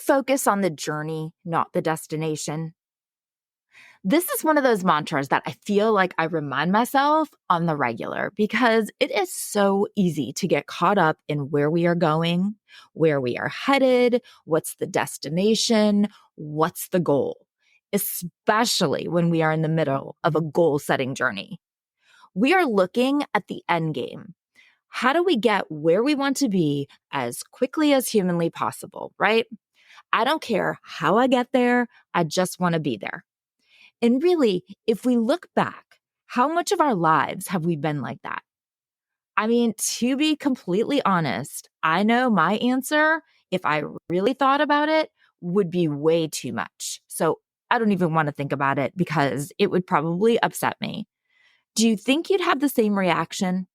focus on the journey, not the destination? This is one of those mantras that I feel like I remind myself on the regular because it is so easy to get caught up in where we are going, where we are headed, what's the destination, what's the goal, especially when we are in the middle of a goal-setting journey. We are looking at the end game. How do we get where we want to be as quickly as humanly possible, right? I don't care how I get there, I just want to be there. And really, if we look back, how much of our lives have we been like that? I mean, to be completely honest, I know my answer, if I really thought about it, would be way too much. So I don't even want to think about it because it would probably upset me. Do you think you'd have the same reaction?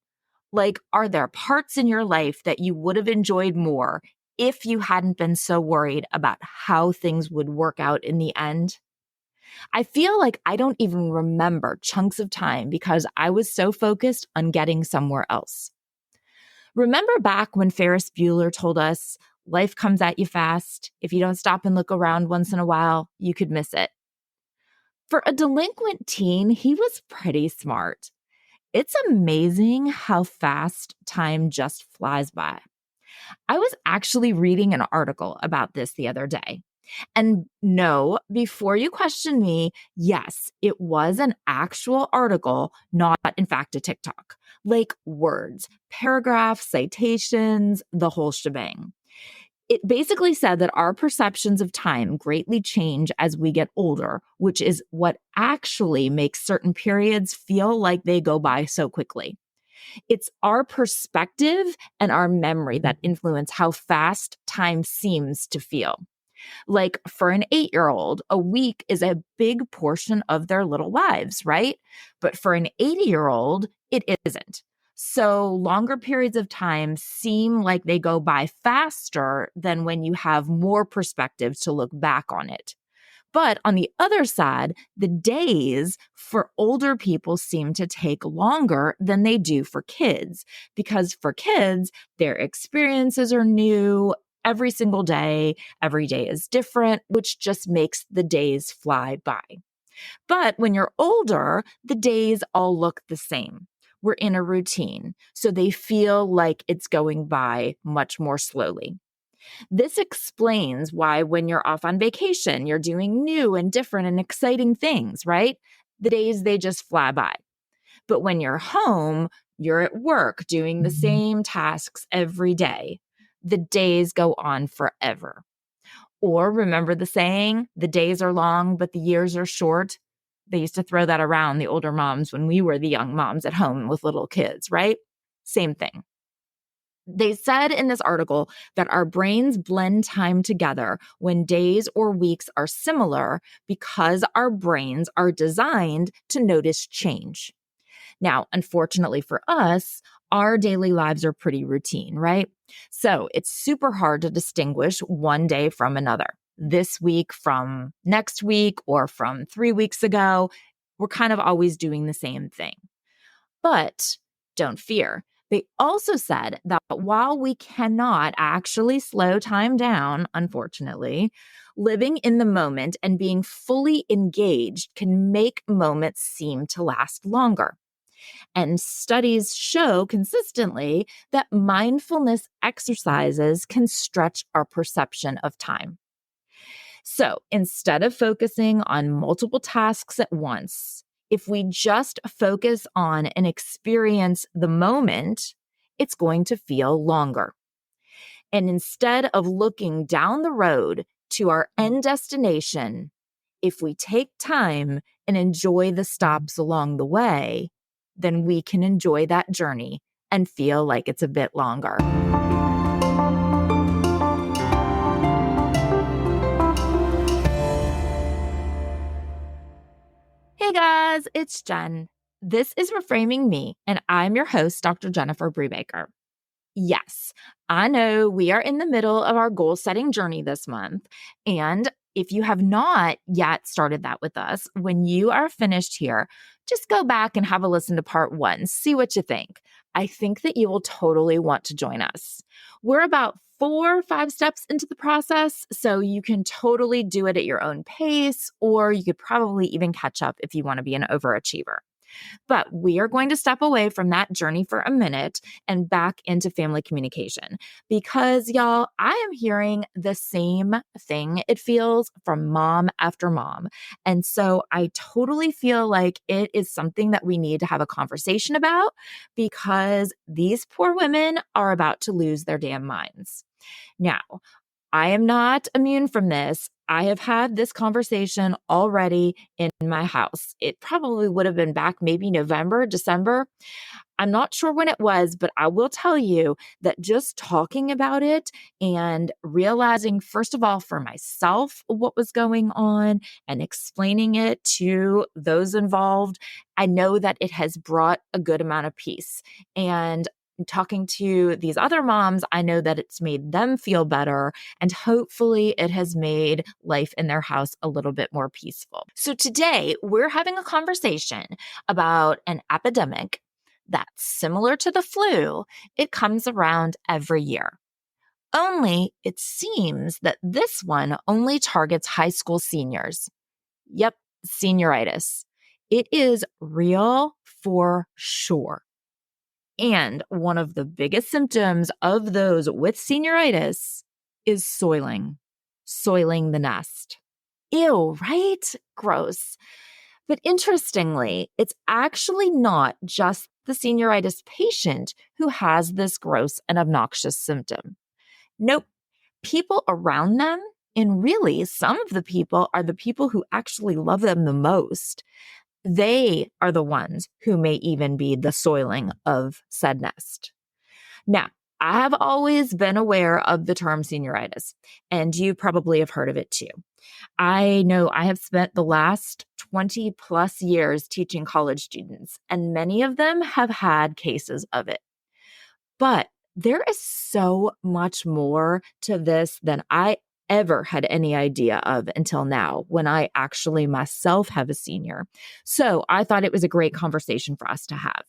Like, are there parts in your life that you would have enjoyed more if you hadn't been so worried about how things would work out in the end? I feel like I don't even remember chunks of time because I was so focused on getting somewhere else. Remember back when Ferris Bueller told us, life comes at you fast. If you don't stop and look around once in a while, you could miss it. For a delinquent teen, he was pretty smart. It's amazing how fast time just flies by. I was actually reading an article about this the other day. And no, before you question me, yes, it was an actual article, not in fact a TikTok. Like words, paragraphs, citations, the whole shebang. It basically said that our perceptions of time greatly change as we get older, which is what actually makes certain periods feel like they go by so quickly. It's our perspective and our memory that influence how fast time seems to feel. Like for an 8-year-old, a week is a big portion of their little lives, right? But for an 80-year-old, it isn't. So longer periods of time seem like they go by faster than when you have more perspective to look back on it. But on the other side, the days for older people seem to take longer than they do for kids, because for kids, their experiences are new every single day. Every day is different, which just makes the days fly by. But when you're older, the days all look the same. We're in a routine, so they feel like it's going by much more slowly. This explains why when you're off on vacation, you're doing new and different and exciting things, right? The days, they just fly by. But when you're home, you're at work doing the same tasks every day. The days go on forever. Or remember the saying, the days are long, but the years are short? They used to throw that around, the older moms, when we were the young moms at home with little kids, right? Same thing. They said in this article that our brains blend time together when days or weeks are similar because our brains are designed to notice change. Now, unfortunately for us, our daily lives are pretty routine, right? So it's super hard to distinguish one day from another. This week from next week or from 3 weeks ago, we're kind of always doing the same thing. But don't fear. They also said that while we cannot actually slow time down, unfortunately, living in the moment and being fully engaged can make moments seem to last longer. And studies show consistently that mindfulness exercises can stretch our perception of time. So instead of focusing on multiple tasks at once, if we just focus on and experience the moment, it's going to feel longer. And instead of looking down the road to our end destination, if we take time and enjoy the stops along the way, then we can enjoy that journey and feel like it's a bit longer. Hey guys, it's Jen. This is Reframing Me, and I'm your host, Dr. Jennifer Brubaker. Yes, I know we are in the middle of our goal-setting journey this month, and if you have not yet started that with us, when you are finished here, just go back and have a listen to part 1, see what you think. I think that you will totally want to join us. We're about 4 or 5 steps into the process, so you can totally do it at your own pace, or you could probably even catch up if you want to be an overachiever. But we are going to step away from that journey for a minute and back into family communication because, y'all, I am hearing the same thing, it feels, from mom after mom. And so I totally feel like it is something that we need to have a conversation about because these poor women are about to lose their damn minds. Now, I am not immune from this. I have had this conversation already in my house. It probably would have been back maybe November, December. I'm not sure when it was, but I will tell you that just talking about it and realizing, first of all, for myself, what was going on and explaining it to those involved, I know that it has brought a good amount of peace. And talking to these other moms, I know that it's made them feel better, and hopefully it has made life in their house a little bit more peaceful. So today we're having a conversation about an epidemic that's similar to the flu. It comes around every year. Only it seems that this one only targets high school seniors. Yep, senioritis. It is real for sure. And one of the biggest symptoms of those with senioritis is soiling the nest. Ew, right? Gross. But interestingly, it's actually not just the senioritis patient who has this gross and obnoxious symptom. Nope. People around them, and really some of the people are the people who actually love them the most. They are the ones who may even be the soiling of said nest. Now, I have always been aware of the term senioritis, and you probably have heard of it too. I know I have spent the last 20 plus years teaching college students, and many of them have had cases of it. But there is so much more to this than I ever had any idea of until now when I actually myself have a senior. So I thought it was a great conversation for us to have.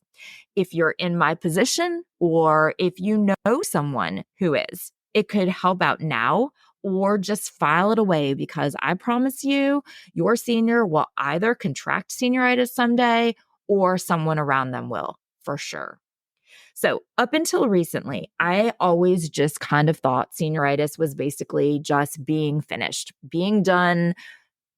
If you're in my position or if you know someone who is, it could help out now or just file it away because I promise you, your senior will either contract senioritis someday or someone around them will, for sure. So up until recently, I always just kind of thought senioritis was basically just being finished, being done,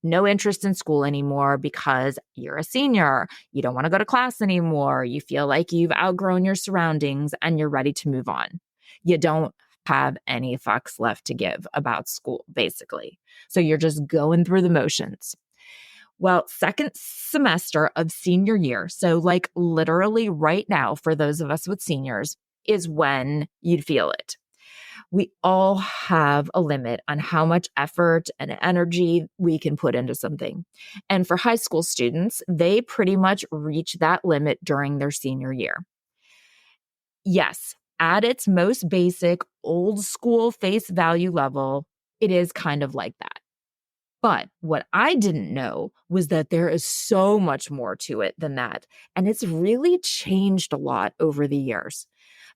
no interest in school anymore because you're a senior. You don't want to go to class anymore. You feel like you've outgrown your surroundings and you're ready to move on. You don't have any fucks left to give about school, basically. So you're just going through the motions. Well, second semester of senior year, so like literally right now for those of us with seniors, is when you'd feel it. We all have a limit on how much effort and energy we can put into something. And for high school students, they pretty much reach that limit during their senior year. Yes, at its most basic, old school face value level, it is kind of like that. But what I didn't know was that there is so much more to it than that. And it's really changed a lot over the years.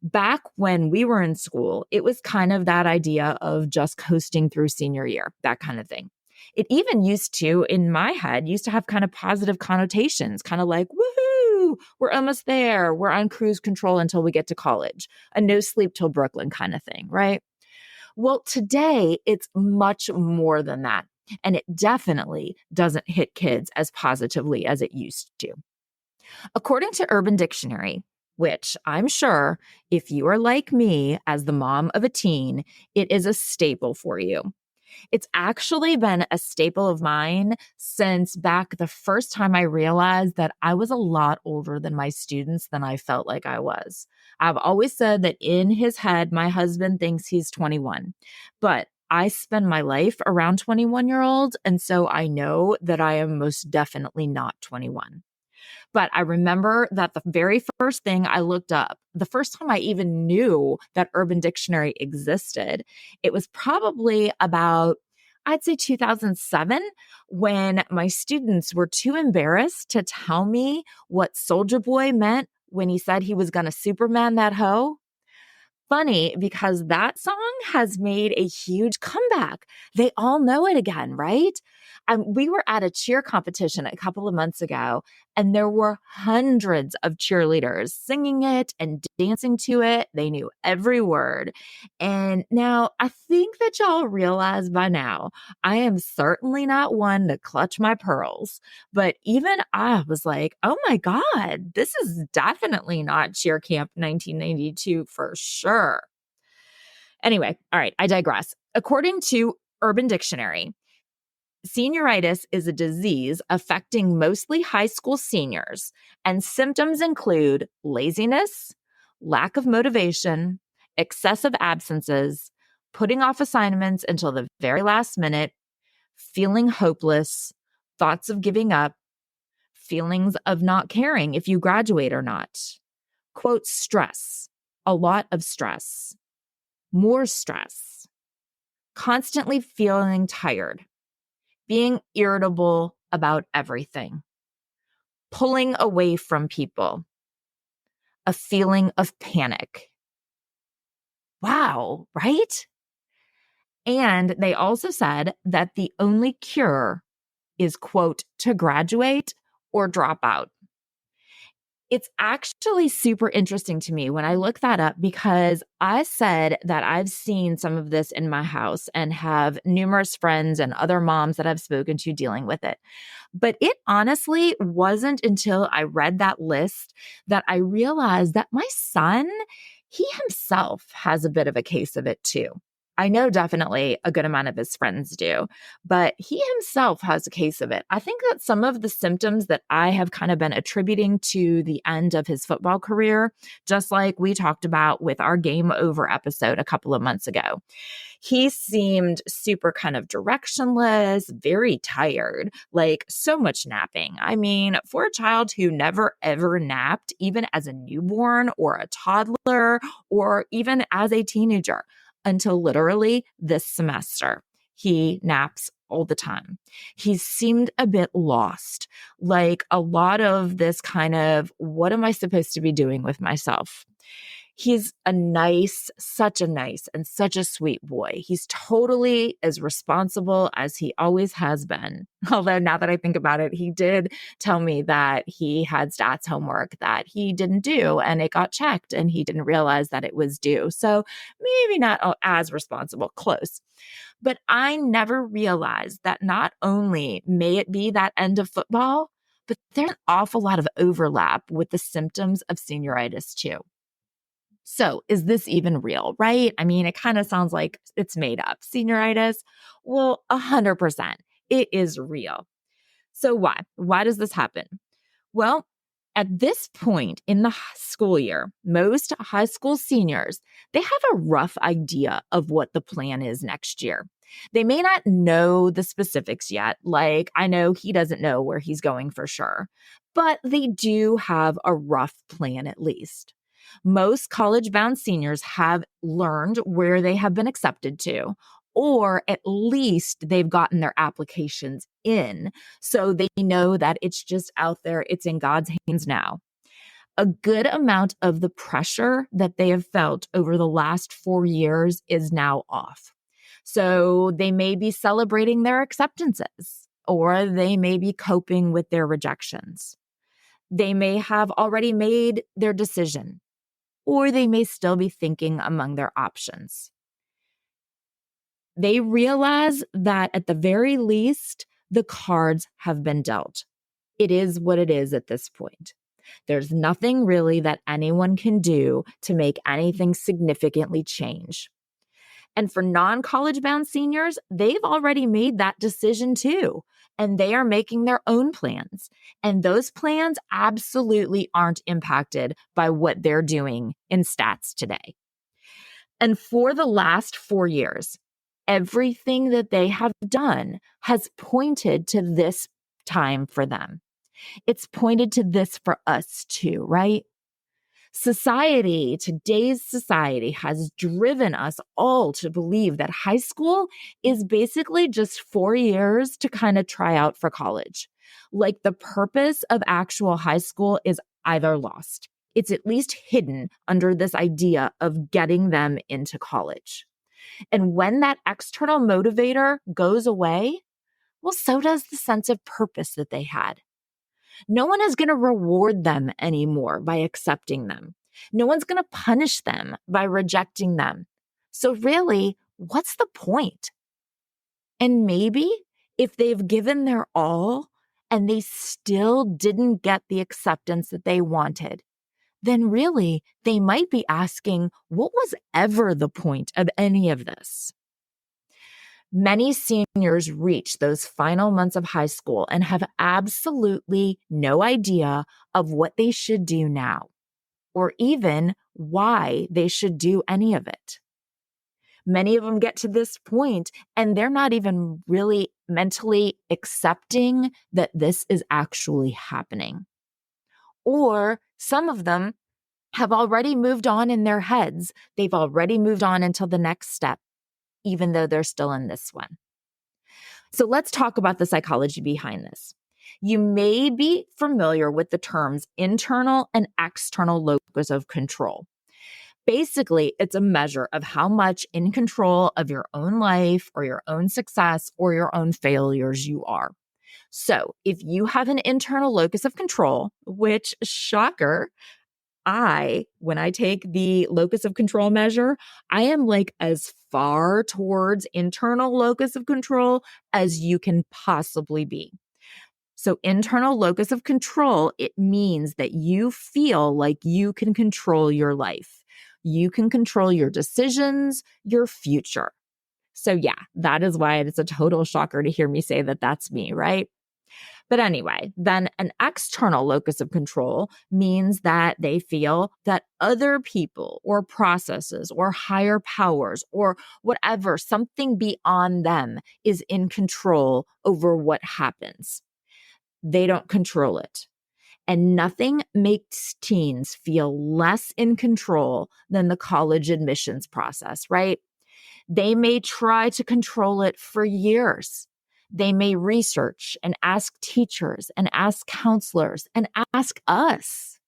Back when we were in school, it was kind of that idea of just coasting through senior year, that kind of thing. It even used to, in my head, used to have kind of positive connotations, kind of like, woohoo, we're almost there. We're on cruise control until we get to college, a no sleep till Brooklyn kind of thing, right? Well, today it's much more than that. And it definitely doesn't hit kids as positively as it used to. According to Urban Dictionary, which I'm sure if you are like me as the mom of a teen, it is a staple for you. It's actually been a staple of mine since back the first time I realized that I was a lot older than my students than I felt like I was. I've always said that in his head, my husband thinks he's 21, but I spend my life around 21-year-olds, and so I know that I am most definitely not 21. But I remember that the very first thing I looked up, the first time I even knew that Urban Dictionary existed, it was probably about, I'd say 2007, when my students were too embarrassed to tell me what Soulja Boy meant when he said he was going to Superman that hoe. funny because that song has made a huge comeback. They all know it again, right? We were at a cheer competition a couple of months ago, and there were hundreds of cheerleaders singing it and dancing to it. They knew every word. And now I think that y'all realize by now, I am certainly not one to clutch my pearls. But even I was like, oh my God, this is definitely not Cheer Camp 1992 for sure. Anyway, all right, I digress. According to Urban Dictionary, senioritis is a disease affecting mostly high school seniors, and symptoms include laziness, lack of motivation, excessive absences, putting off assignments until the very last minute, feeling hopeless, thoughts of giving up, feelings of not caring if you graduate or not. Quote, stress, a lot of stress, more stress, constantly feeling tired, being irritable about everything, pulling away from people, a feeling of panic. Wow, right? And they also said that the only cure is, quote, to graduate or drop out. It's actually super interesting to me when I look that up because I said that I've seen some of this in my house and have numerous friends and other moms that I've spoken to dealing with it. But it honestly wasn't until I read that list that I realized that my son, he himself has a bit of a case of it too. I know definitely a good amount of his friends do, but he himself has a case of it. I think that some of the symptoms that I have kind of been attributing to the end of his football career, just like we talked about with our Game Over episode a couple of months ago. He seemed super kind of directionless, very tired, like so much napping. I mean, for a child who never ever napped, even as a newborn or a toddler or even as a teenager, until literally this semester, he naps all the time. He seemed a bit lost, like a lot of this kind of, what am I supposed to be doing with myself? He's such a nice and such a sweet boy. He's totally as responsible as he always has been. Although now that I think about it, he did tell me that he had stats homework that he didn't do and it got checked and he didn't realize that it was due. So maybe not as responsible, close. But I never realized that not only may it be that end of football, but there's an awful lot of overlap with the symptoms of senioritis too. So is this even real, right? I mean, it kind of sounds like it's made up. Senioritis? Well, 100%. It is real. So why? Why does this happen? Well, at this point in the school year, most high school seniors, they have a rough idea of what the plan is next year. They may not know the specifics yet. Like, I know he doesn't know where he's going for sure, but they do have a rough plan at least. Most college-bound seniors have learned where they have been accepted to, or at least they've gotten their applications in, so they know that it's just out there, it's in God's hands now. A good amount of the pressure that they have felt over the last 4 years is now off. So they may be celebrating their acceptances, or they may be coping with their rejections. They may have already made their decision, or they may still be thinking among their options. They realize that at the very least, the cards have been dealt. It is what it is at this point. There's nothing really that anyone can do to make anything significantly change. And for non-college bound seniors, they've already made that decision too. And they are making their own plans. And those plans absolutely aren't impacted by what they're doing in stats today. And for the last 4 years, everything that they have done has pointed to this time for them. It's pointed to this for us too, right? Today's society has driven us all to believe that high school is basically just 4 years to kind of try out for college. Like the purpose of actual high school is either lost. it's at least hidden under this idea of getting them into college. And when that external motivator goes away, well, so does the sense of purpose that they had. No one is going to reward them anymore by accepting them. No one's going to punish them by rejecting them. So really, what's the point? And maybe if they've given their all and they still didn't get the acceptance that they wanted, then really they might be asking, what was ever the point of any of this? Many seniors reach those final months of high school and have absolutely no idea of what they should do now, or even why they should do any of it. Many of them get to this point and they're not even really mentally accepting that this is actually happening. Or some of them have already moved on in their heads. They've already moved on until the next step, even though they're still in this one. So let's talk about the psychology behind this. You may be familiar with the terms internal and external locus of control. Basically, it's a measure of how much in control of your own life or your own success or your own failures you are. So if you have an internal locus of control, which, shocker, when I take the locus of control measure, I am like as far towards internal locus of control as you can possibly be. So internal locus of control, it means that you feel like you can control your life. You can control your decisions, your future. So yeah, that is why it's a total shocker to hear me say that that's me, right? But anyway, then an external locus of control means that they feel that other people or processes or higher powers or whatever, something beyond them is in control over what happens. They don't control it. And nothing makes teens feel less in control than the college admissions process, right? They may try to control it for years. They may research and ask teachers and ask counselors and ask us.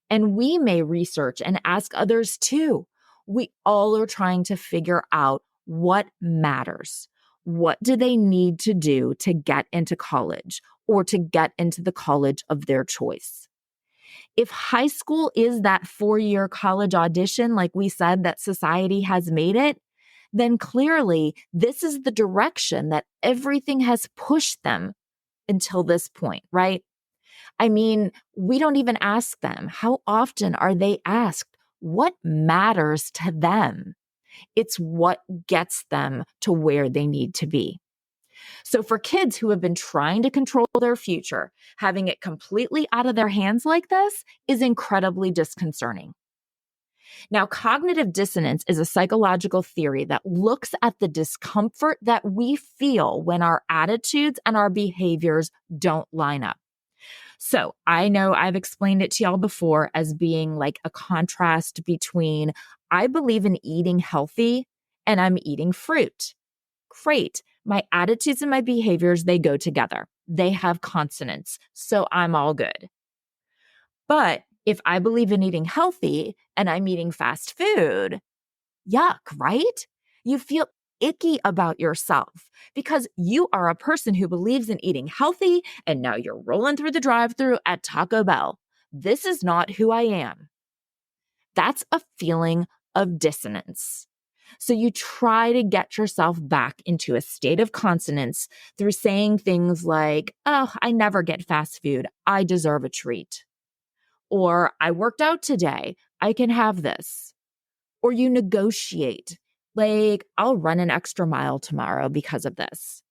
And we may research and ask others too. We all are trying to figure out what matters. What do they need to do to get into college or to get into the college of their choice? If high school is that 4-year college audition, like we said, that society has made it, then clearly this is the direction that everything has pushed them until this point, right? I mean, we don't even ask them. How often are they asked what matters to them? It's what gets them to where they need to be. So for kids who have been trying to control their future, having it completely out of their hands like this is incredibly disconcerting. Now, cognitive dissonance is a psychological theory that looks at the discomfort that we feel when our attitudes and our behaviors don't line up. So I know I've explained it to y'all before as being like a contrast between I believe in eating healthy and I'm eating fruit. Great. My attitudes and my behaviors, they go together. They have consonants. So I'm all good. But if I believe in eating healthy and I'm eating fast food, yuck, right? You feel icky about yourself because you are a person who believes in eating healthy and now you're rolling through the drive-thru at Taco Bell. This is not who I am. That's a feeling of dissonance. So you try to get yourself back into a state of consonance through saying things like, oh, I never get fast food. I deserve a treat. Or I worked out today. I can have this. Or you negotiate, like, I'll run an extra mile tomorrow because of this.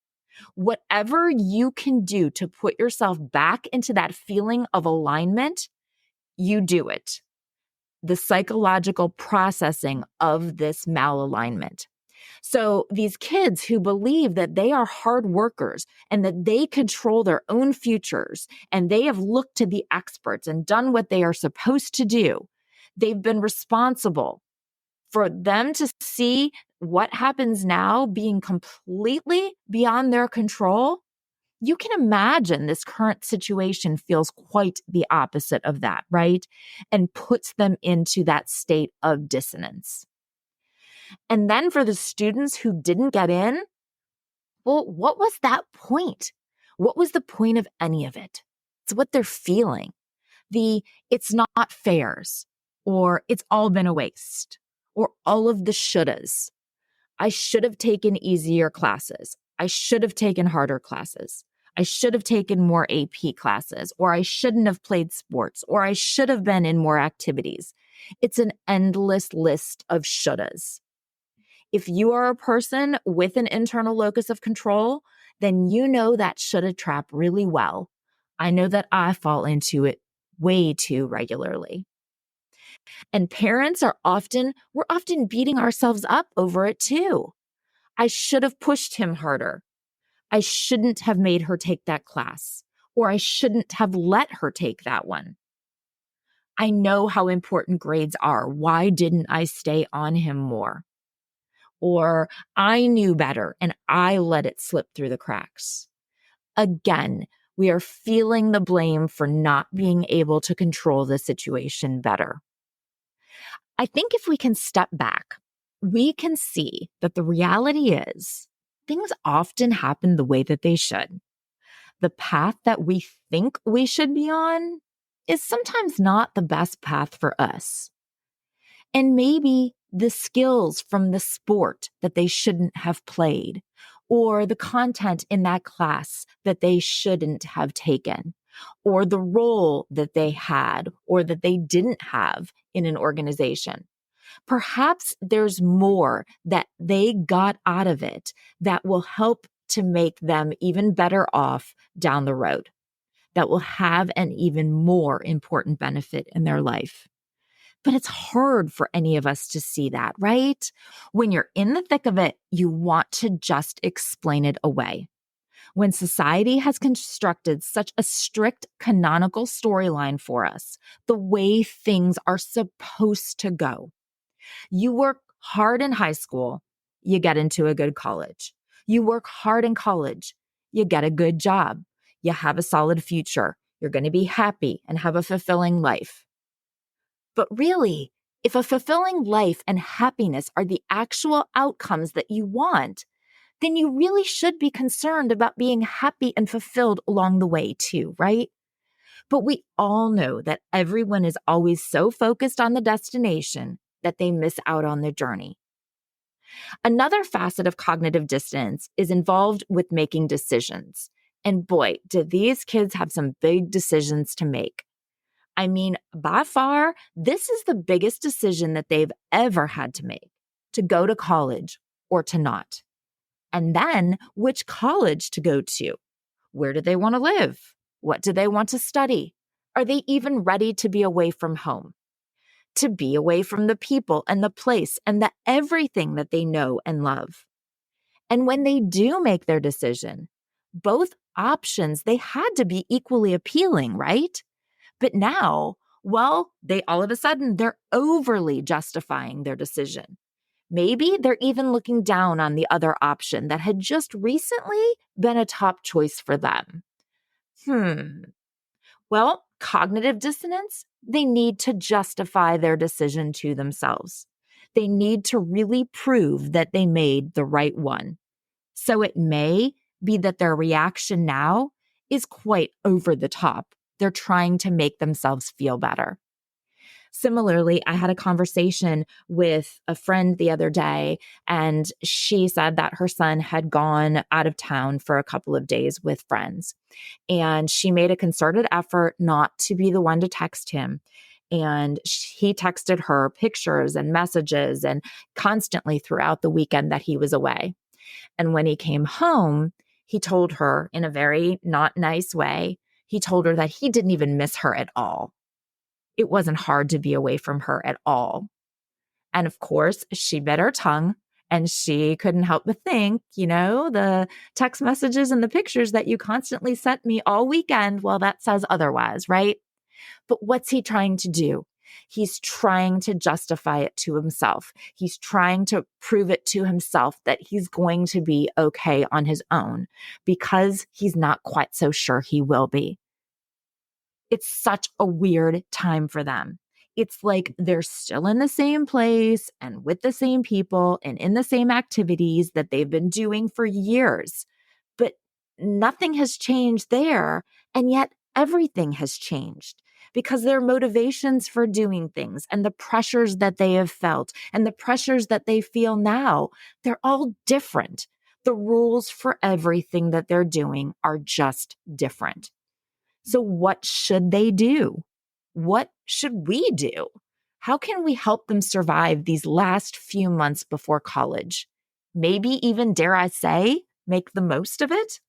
Whatever you can do to put yourself back into that feeling of alignment, you do it. The psychological processing of this malalignment. So these kids who believe that they are hard workers and that they control their own futures and they have looked to the experts and done what they are supposed to do, they've been responsible for them to see what happens now being completely beyond their control. You can imagine this current situation feels quite the opposite of that, right? And puts them into that state of dissonance. And then for the students who didn't get in, well, what was that point? What was the point of any of it? It's what they're feeling. It's not fairs, or it's all been a waste, or all of the shouldas. I should have taken easier classes. I should have taken harder classes. I should have taken more AP classes, or I shouldn't have played sports, or I should have been in more activities. It's an endless list of shouldas. If you are a person with an internal locus of control, then you know that shoulda trap really well. I know that I fall into it way too regularly. And parents we're often beating ourselves up over it too. I should have pushed him harder. I shouldn't have made her take that class, or I shouldn't have let her take that one. I know how important grades are. Why didn't I stay on him more? Or I knew better and I let it slip through the cracks. Again, we are feeling the blame for not being able to control the situation better. I think if we can step back, we can see that the reality is things often happen the way that they should. The path that we think we should be on is sometimes not the best path for us. And maybe the skills from the sport that they shouldn't have played, or the content in that class that they shouldn't have taken, or the role that they had or that they didn't have in an organization. Perhaps there's more that they got out of it that will help to make them even better off down the road, that will have an even more important benefit in their life. But it's hard for any of us to see that, right? When you're in the thick of it, you want to just explain it away. When society has constructed such a strict canonical storyline for us, the way things are supposed to go. You work hard in high school, you get into a good college. You work hard in college, you get a good job. You have a solid future. You're going to be happy and have a fulfilling life. But really, if a fulfilling life and happiness are the actual outcomes that you want, then you really should be concerned about being happy and fulfilled along the way too, right? But we all know that everyone is always so focused on the destination that they miss out on the journey. Another facet of cognitive dissonance is involved with making decisions. And boy, do these kids have some big decisions to make. I mean, by far, this is the biggest decision that they've ever had to make, to go to college or to not. And then which college to go to. Where do they want to live? What do they want to study? Are they even ready to be away from home? To be away from the people and the place and the everything that they know and love. And when they do make their decision, both options, they had to be equally appealing, right? But now, well, they all of a sudden, they're overly justifying their decision. Maybe they're even looking down on the other option that had just recently been a top choice for them. Well, cognitive dissonance, they need to justify their decision to themselves. They need to really prove that they made the right one. So it may be that their reaction now is quite over the top. They're trying to make themselves feel better. Similarly, I had a conversation with a friend the other day, and she said that her son had gone out of town for a couple of days with friends. And she made a concerted effort not to be the one to text him. And he texted her pictures and messages and constantly throughout the weekend that he was away. And when he came home, he told her in a very not nice way, he told her that he didn't even miss her at all. It wasn't hard to be away from her at all. And of course, she bit her tongue and she couldn't help but think, the text messages and the pictures that you constantly sent me all weekend, well, that says otherwise, right? But what's he trying to do? He's trying to justify it to himself. He's trying to prove it to himself that he's going to be okay on his own because he's not quite so sure he will be. It's such a weird time for them. It's like they're still in the same place and with the same people and in the same activities that they've been doing for years. But nothing has changed there. And yet everything has changed because their motivations for doing things and the pressures that they have felt and the pressures that they feel now, they're all different. The rules for everything that they're doing are just different. So what should they do? What should we do? How can we help them survive these last few months before college? Maybe even, dare I say, make the most of it?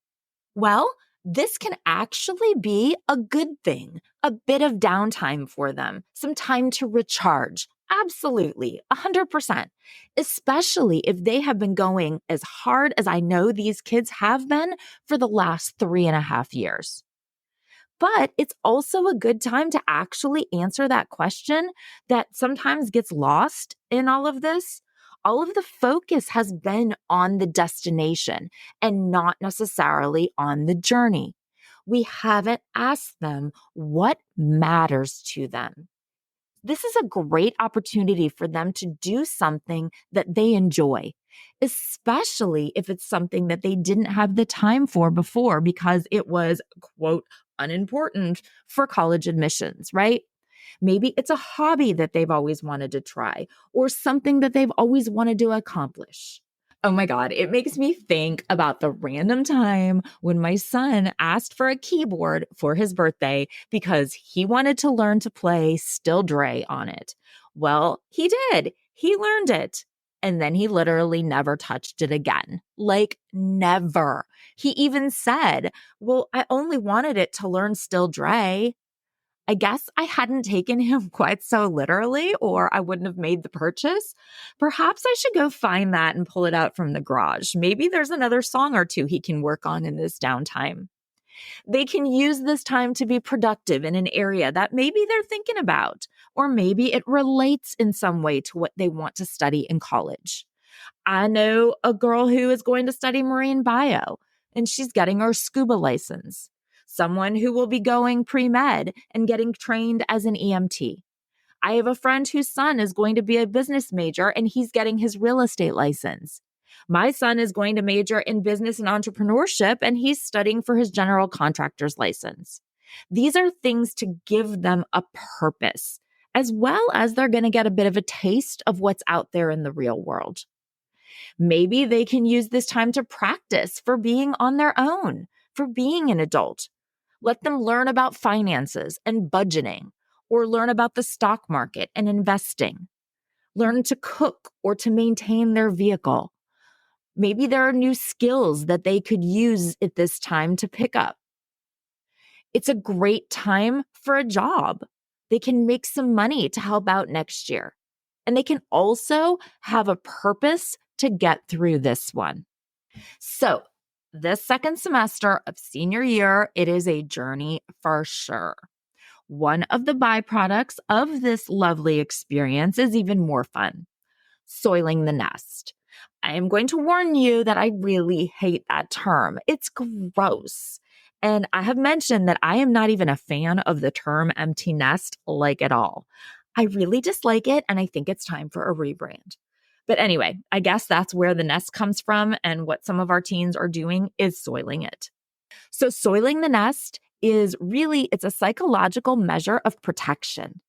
Well, this can actually be a good thing, a bit of downtime for them, some time to recharge. Absolutely, 100%, especially if they have been going as hard as I know these kids have been for the last 3.5 years. But it's also a good time to actually answer that question that sometimes gets lost in all of this. All of the focus has been on the destination and not necessarily on the journey. We haven't asked them what matters to them. This is a great opportunity for them to do something that they enjoy, especially if it's something that they didn't have the time for before because it was, quote, unimportant for college admissions, right? Maybe it's a hobby that they've always wanted to try or something that they've always wanted to accomplish. Oh my God, it makes me think about the random time when my son asked for a keyboard for his birthday because he wanted to learn to play Still Dre on it. Well, he did. He learned it. And then he literally never touched it again. Like, never. He even said, well, I only wanted it to learn Still Dre. I guess I hadn't taken him quite so literally, or I wouldn't have made the purchase. Perhaps I should go find that and pull it out from the garage. Maybe there's another song or two he can work on in this downtime. They can use this time to be productive in an area that maybe they're thinking about, or maybe it relates in some way to what they want to study in college. I know a girl who is going to study marine bio, and she's getting her scuba license. Someone who will be going pre-med and getting trained as an EMT. I have a friend whose son is going to be a business major and he's getting his real estate license. My son is going to major in business and entrepreneurship and he's studying for his general contractor's license. These are things to give them a purpose, as well as they're going to get a bit of a taste of what's out there in the real world. Maybe they can use this time to practice for being on their own, for being an adult. Let them learn about finances and budgeting, or learn about the stock market and investing. Learn to cook or to maintain their vehicle. Maybe there are new skills that they could use at this time to pick up. It's a great time for a job. They can make some money to help out next year. And they can also have a purpose to get through this one. So, this second semester of senior year, it is a journey for sure. One of the byproducts of this lovely experience is even more fun: soiling the nest. I am going to warn you that I really hate that term. It's gross. And I have mentioned that I am not even a fan of the term empty nest, like at all. I really dislike it, and I think it's time for a rebrand. But anyway, I guess that's where the nest comes from, and what some of our teens are doing is soiling it. So soiling the nest is really, it's a psychological measure of protection.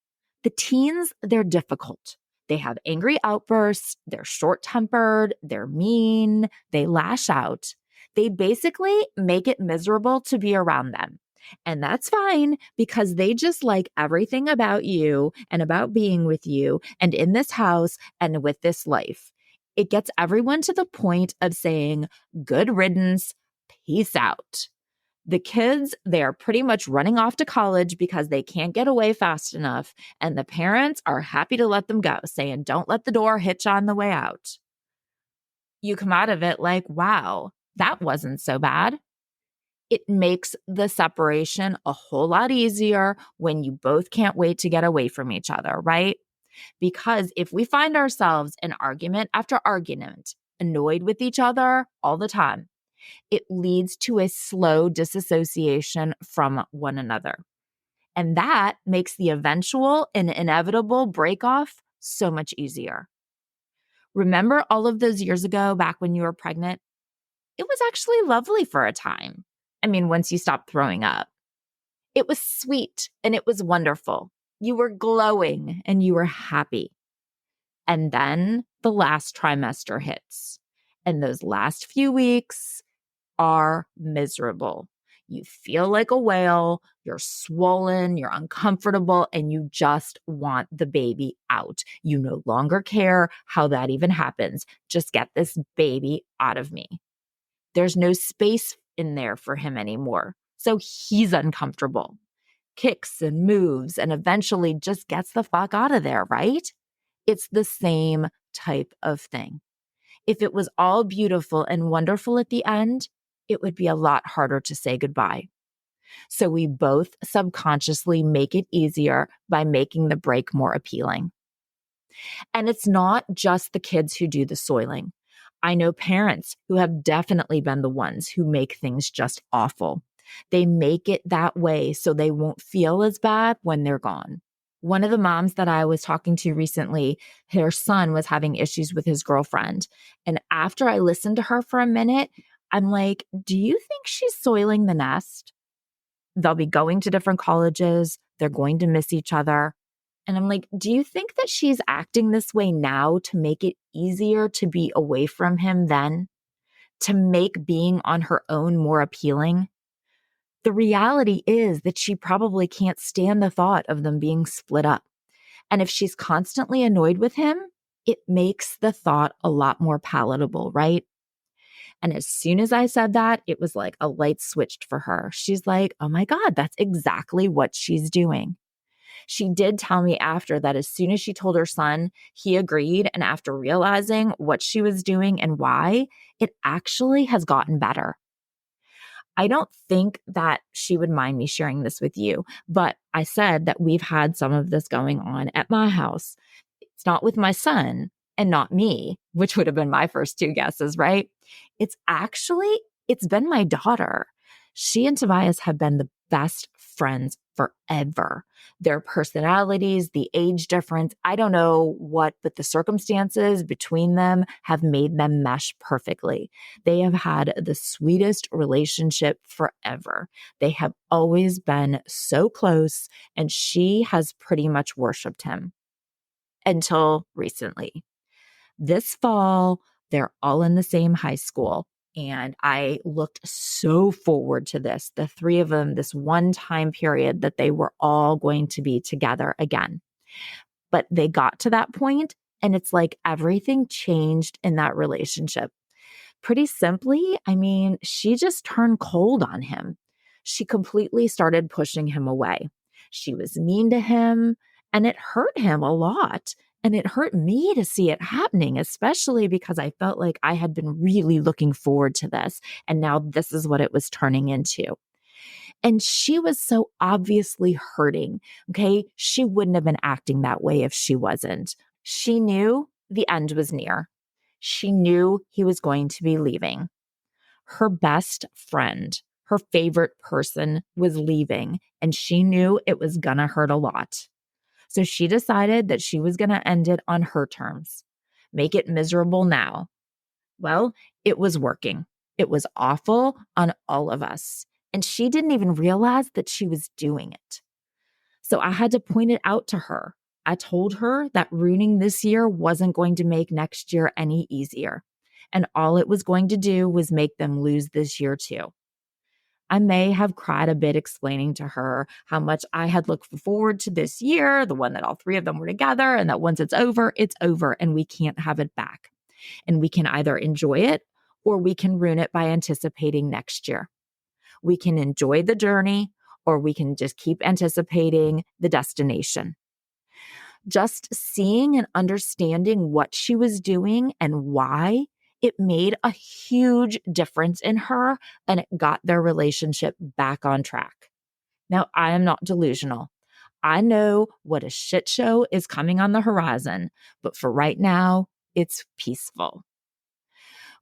The teens, they're difficult. They have angry outbursts, they're short-tempered, they're mean, they lash out. They basically make it miserable to be around them. And that's fine because they just like everything about you and about being with you and in this house and with this life. It gets everyone to the point of saying, good riddance, peace out. The kids, they are pretty much running off to college because they can't get away fast enough. And the parents are happy to let them go, saying, don't let the door hitch on the way out. You come out of it like, wow, that wasn't so bad. It makes the separation a whole lot easier when you both can't wait to get away from each other, right? Because if we find ourselves in argument after argument, annoyed with each other all the time, it leads to a slow disassociation from one another. And that makes the eventual and inevitable break off so much easier. Remember all of those years ago, back when you were pregnant? It was actually lovely for a time. I mean, once you stopped throwing up. It was sweet and it was wonderful. You were glowing and you were happy. And then the last trimester hits. And those last few weeks are miserable. You feel like a whale, you're swollen, you're uncomfortable, and you just want the baby out. You no longer care how that even happens. Just get this baby out of me. There's no space in there for him anymore. So he's uncomfortable, kicks and moves, and eventually just gets the fuck out of there, right? It's the same type of thing. If it was all beautiful and wonderful at the end, it would be a lot harder to say goodbye. So we both subconsciously make it easier by making the break more appealing. And it's not just the kids who do the soiling. I know parents who have definitely been the ones who make things just awful. They make it that way so they won't feel as bad when they're gone. One of the moms that I was talking to recently, her son was having issues with his girlfriend. And after I listened to her for a minute, I'm like, do you think she's soiling the nest? They'll be going to different colleges. They're going to miss each other. And I'm like, do you think that she's acting this way now to make it easier to be away from him then? To make being on her own more appealing? The reality is that she probably can't stand the thought of them being split up. And if she's constantly annoyed with him, it makes the thought a lot more palatable, right? And as soon as I said that, it was like a light switched for her. She's like, oh my God, that's exactly what she's doing. She did tell me after that as soon as she told her son, he agreed. And after realizing what she was doing and why, it actually has gotten better. I don't think that she would mind me sharing this with you, but I said that we've had some of this going on at my house. It's not with my son and not me, which would have been my first two guesses, right? It's been my daughter. She and Tobias have been the best friends forever. Their personalities, the age difference, I don't know what, but the circumstances between them have made them mesh perfectly. They have had the sweetest relationship forever. They have always been so close, and she has pretty much worshiped him until recently. This fall, they're all in the same high school. And I looked so forward to this, the three of them, this one time period that they were all going to be together again. But they got to that point, and it's like everything changed in that relationship. Pretty simply, I mean, she just turned cold on him. She completely started pushing him away. She was mean to him, and it hurt him a lot. And it hurt me to see it happening, especially because I felt like I had been really looking forward to this. And now this is what it was turning into. And she was so obviously hurting. Okay. She wouldn't have been acting that way if she wasn't. She knew the end was near. She knew he was going to be leaving. Her best friend, her favorite person was leaving, and she knew it was gonna hurt a lot. So she decided that she was going to end it on her terms, make it miserable now. Well, it was working. It was awful on all of us. And she didn't even realize that she was doing it. So I had to point it out to her. I told her that ruining this year wasn't going to make next year any easier. And all it was going to do was make them lose this year too. I may have cried a bit explaining to her how much I had looked forward to this year, the one that all three of them were together, and that once it's over, and we can't have it back. And we can either enjoy it or we can ruin it by anticipating next year. We can enjoy the journey or we can just keep anticipating the destination. Just seeing and understanding what she was doing and why, It made a huge difference in her, and it got their relationship back on track. Now, I am not delusional. I know what a shit show is coming on the horizon, but for right now, it's peaceful.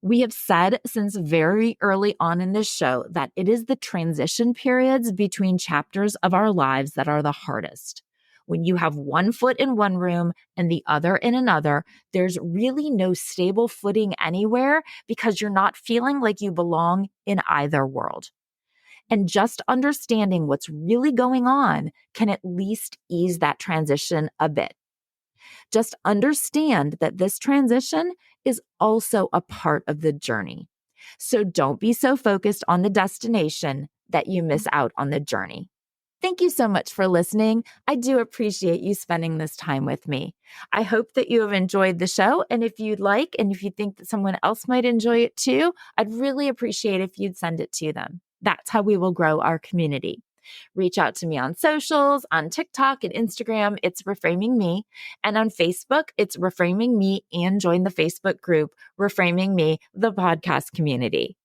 We have said since very early on in this show that it is the transition periods between chapters of our lives that are the hardest. When you have one foot in one room and the other in another, there's really no stable footing anywhere because you're not feeling like you belong in either world. And just understanding what's really going on can at least ease that transition a bit. Just understand that this transition is also a part of the journey. So don't be so focused on the destination that you miss out on the journey. Thank you so much for listening. I do appreciate you spending this time with me. I hope that you have enjoyed the show. And if you'd like, and if you think that someone else might enjoy it too, I'd really appreciate if you'd send it to them. That's how we will grow our community. Reach out to me on socials, on TikTok and Instagram, it's Reframing Me. And on Facebook, it's Reframing Me, and join the Facebook group, Reframing Me, the podcast community.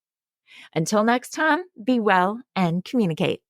Until next time, be well and communicate.